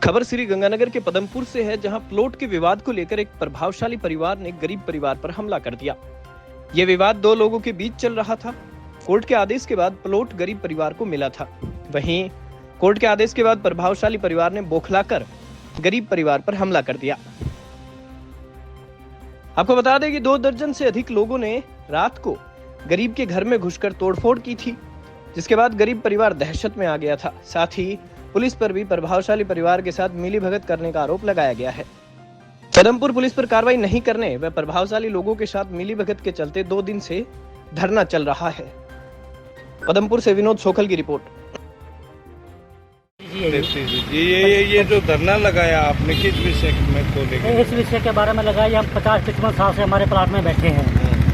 खबर श्री गंगानगर के पदमपुर से है, जहां प्लॉट के विवाद को लेकर एक प्रभावशाली परिवार ने गरीब परिवार पर हमला कर दिया। यह विवाद दो लोगों के बीच चल रहा था। कोर्ट के आदेश के बाद प्लॉट गरीब परिवार को मिला था। वहीं कोर्ट के आदेश के बाद प्रभावशाली परिवार ने बौखलाकर गरीब परिवार पर हमला कर दिया। आपको बता दें कि 2 दर्जन से अधिक लोगों ने रात को गरीब के घर में घुसकर तोड़फोड़ की थी, जिसके बाद गरीब परिवार दहशत में आ गया था। साथ ही पुलिस पर भी प्रभावशाली परिवार के साथ मिलीभगत करने का आरोप लगाया गया है। पदमपुर पुलिस पर कार्रवाई नहीं करने व प्रभावशाली लोगों के साथ मिलीभगत के चलते 2 दिन से धरना चल रहा है। पदमपुर से विनोद सोखल की रिपोर्ट। ये जो धरना लगाया आपने किस विषय में को लेकर? इस विषय के बारे में लगाया। हम 50-55 साल से हमारे प्लाट में बैठे हैं।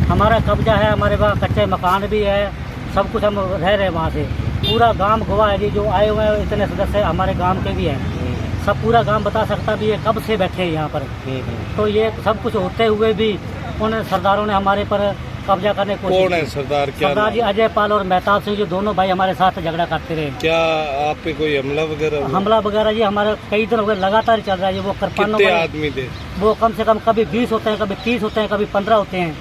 हमारा कब्जा है, हमारे पास कच्चे मकान भी है, सब कुछ हम रह रहे हैं वहाँ से। पूरा गांव गवाह है जी, जो आए हुए हैं इतने सदस्य हमारे गांव के भी हैं। सब पूरा गांव बता सकता भी ये कब से बैठे हैं यहाँ पर। तो ये सब कुछ होते हुए भी उन सरदारों ने हमारे पर कब्जा करने को। कौन है सरदार? क्या सरदार जी अजय पाल और मेहताब सिंह, जो दोनों भाई हमारे साथ झगड़ा करते रहे। क्या आप पे कोई हमला वगैरह? जी हमारे कई दिन हो गए, लगातार चल रहा है। वो कितने आदमी थे? वो कम से कम कभी 20 होते हैं, कभी 30 होते हैं, कभी 15 होते हैं।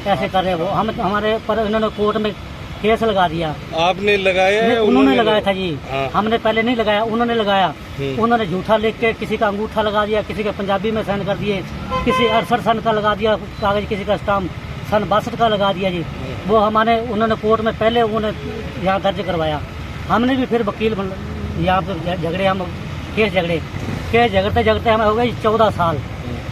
ऐसे कर रहे हैं वो। हम हमारे पर इन्होंने कोर्ट में केस लगा दिया। आपने लगाया है? उन्होंने लगाया था जी। हाँ। हमने पहले नहीं लगाया, उन्होंने लगाया। उन्होंने झूठा लिख के किसी का अंगूठा लगा दिया, किसी के पंजाबी में साइन कर दिए, किसी 68 सन का लगा दिया कागज, किसी का स्टाम्प सन 62 का लगा दिया जी। वो हमारे उन्होंने कोर्ट में पहले उन्होंने यहाँ दर्ज करवाया। हमने भी फिर वकील यहाँ पे झगड़े, हम केस झगड़ते झगड़ते हमें हो गए 14 साल।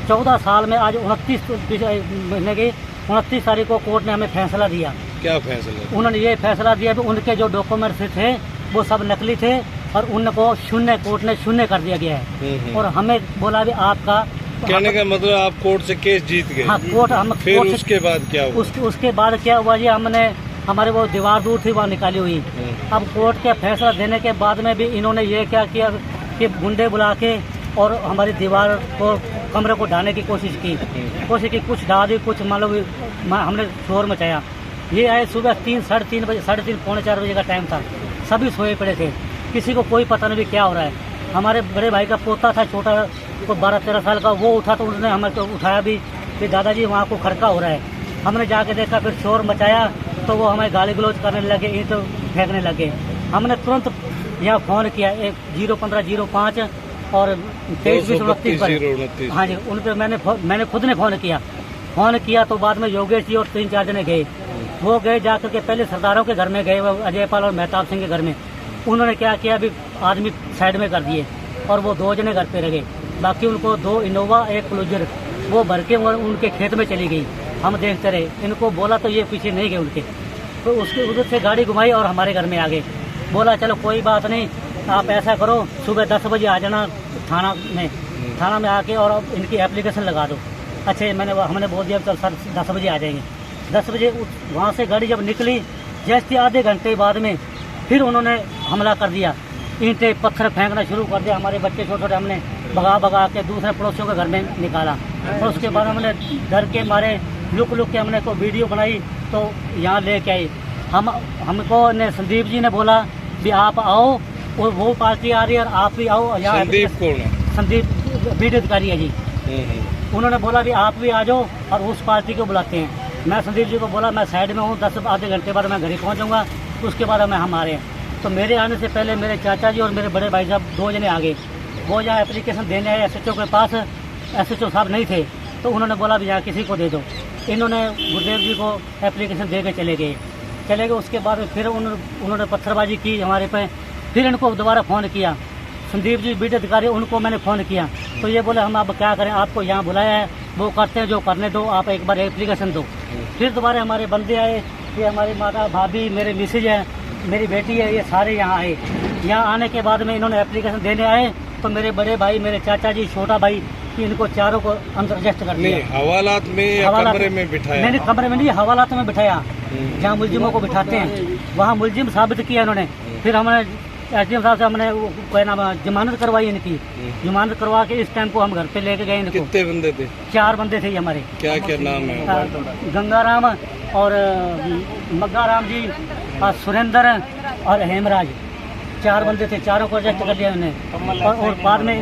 14 साल में आज 29 महीने की 29 तारीख को कोर्ट ने हमें फैसला दिया। क्या फैसला? उन्होंने ये फैसला दिया कि उनके जो डॉक्यूमेंट्स थे वो सब नकली थे और उनको शून्य, कोर्ट ने शून्य कर दिया गया है। और हमें बोला भी आपका कहने का मतलब आप कोर्ट से केस जीत गए? हाँ, कोर्ट हम फिर उसके बाद क्या हुआ? उसके बाद क्या हुआ जी, हमने हमारे वो दीवार दूर थी वहाँ निकाली हुई। अब कोर्ट के फैसला देने के बाद में भी इन्होंने ये क्या किया कि गुंडे बुला के और हमारी दीवार को, कमरे को ढाने की कोशिश की। कुछ ढा दी, कुछ मान लो हमने शोर मचाया। ये आए सुबह 3, साढ़े 3 बजे, 3:30, पौने 4 बजे का टाइम था। सभी सोए पड़े थे, किसी को कोई पता नहीं क्या हो रहा है। हमारे बड़े भाई का पोता था छोटा, को 12-13 साल का, वो उठा तो उसने हमें तो उठाया भी कि दादाजी वहाँ को खड़का हो रहा है। हमने जाके देखा, फिर शोर मचाया तो वो हमें गाली गलौज करने लगे, ईंट फेंकने लगे। हमने तुरंत यहाँ फ़ोन किया 01505 और 23-29 पर। हाँ जी, उन पर मैंने खुद ने फ़ोन किया तो बाद में योगेश जी और 3-4 जने गए। वो गए जाकर के पहले सरदारों के घर में गए, वो अजय पाल और मेहताब सिंह के घर में। उन्होंने क्या किया, अभी आदमी साइड में कर दिए और वो 2 जने घर पे रह गए। बाकी उनको 2 इनोवा 1 क्लूजर वो भर के उनके खेत में चली गई। हम देखते रहे, इनको बोला तो ये पीछे नहीं गए उनके, तो उसके उधर से गाड़ी घुमाई और हमारे घर में आ गए। बोला चलो कोई बात नहीं, आप ऐसा करो सुबह 10 बजे आ जाना थाना में आके और इनकी एप्लीकेशन लगा दो। अच्छा, हमने बोल दिया चल सर 10 बजे आ जाएंगे। 10 बजे वहाँ से गाड़ी जब निकली, जैसे आधे घंटे बाद में फिर उन्होंने हमला कर दिया। ईंटें पत्थर फेंकना शुरू कर दिया। हमारे बच्चे छोटे हमने भगा के दूसरे पड़ोसियों के घर में निकाला। और उसके बाद हमने डर के मारे लुक के हमने को वीडियो बनाई तो यहाँ लेके आई। हमको ने संदीप जी ने बोला भी आप आओ, और वो पार्टी आ रही है और आप भी आओ यहाँ। संदीप कौन है? संदीप वीडियो अधिकारी है जी। उन्होंने बोला भी आप भी आ जाओ और उस पार्टी को बुलाते हैं। मैं संदीप जी को बोला मैं साइड में हूँ, 10 आधे घंटे बाद मैं घर ही पहुँचूँगा। उसके बाद हम आ रहे हैं। तो मेरे आने से पहले मेरे चाचा जी और मेरे बड़े भाई साहब 2 जने आ गए। वो यहाँ एप्लीकेशन देने आए SHO के पास, SHO साहब नहीं थे तो उन्होंने बोला भी यहाँ किसी को दे दो। इन्होंने गुरुदेव जी को एप्लीकेशन दे के चले गए। उसके बाद फिर उन्होंने पत्थरबाजी की हमारे पे। फिर इनको दोबारा फ़ोन किया, संदीप जी वीडियो अधिकारी, उनको मैंने फ़ोन किया तो ये बोले हम अब क्या करें, आपको यहाँ बुलाया है, वो करते हैं जो करने दो, आप एक बार एप्लीकेशन दो। फिर दोबारा हमारे बंदे आए, ये हमारी माता भाभी, मेरे मिसेज है, मेरी बेटी है, ये सारे यहाँ आए। यहाँ आने के बाद में इन्होंने एप्लीकेशन देने आए तो मेरे बड़े भाई, मेरे चाचा जी, छोटा भाई, इनको चारों को अंदर एडजस्ट कर दिया। हवालात में या कमरे में बिठाया? नहीं, कमरे में नहीं, हवालात में बिठाया, जहाँ मुलजिमों को बिठाते हैं वहाँ मुलजिम साबित किया इन्होंने। फिर हमने SDM साहब से हमने कोई नाम जमानत करवाई इनकी। जमानत करवा के इस टाइम को हम घर पे लेके गए इनको। कितने बंदे थे? 4 बंदे थे हमारे। क्या क्या नाम है? गंगाराम और मग्गाराम जी और सुरेंद्र और हेमराज, 4 बंदे थे, चारों को अरेस्ट कर लिया उन्हें। और बाद में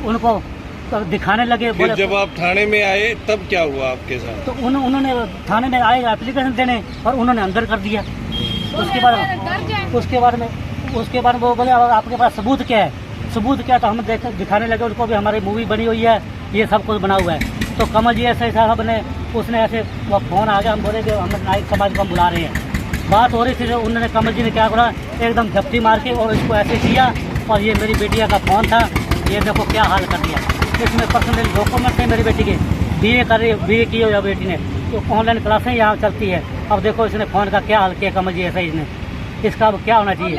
उनको दिखाने लगे। फिर जब आप थाने में आए तब क्या हुआ आपके साथ? तो उन्होंने थाने में आए एप्लीकेशन देने और उन्होंने अंदर कर दिया। उसके बाद वो बोले आपके पास सबूत क्या है? सबूत क्या? तो हम दिखाने लगे उनको भी हमारी मूवी बनी हुई है, ये सब कुछ बना हुआ है। तो कमल जी ऐसे साहब ने उसने ऐसे वो फोन आ गया, हम बोले कि हम नाइक समाज को हम बुला रहे हैं। बात हो रही थी, उन्होंने कमल जी ने क्या करा, एकदम झपटी मार के और इसको ऐसे किया। और ये मेरी बेटिया का फोन था, ये देखो क्या हाल कर दिया। इसमें पर्सनल डॉक्यूमेंट थे मेरी बेटी के, BA की हो बेटी ने, तो ऑनलाइन क्लासें यहाँ चलती है। अब देखो इसने फोन का क्या हाल किया कमल जी ऐसा इसने, इसका अब क्या होना चाहिए।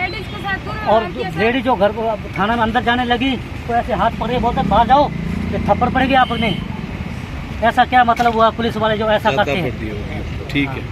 और लेडीज जो घर को थाना में अंदर जाने लगी तो ऐसे हाथ पकड़े बोलते बाहर जाओ, ये थप्पड़ पड़ेगी आपने। ऐसा क्या मतलब हुआ पुलिस वाले जो ऐसा करते हैं? ठीक है।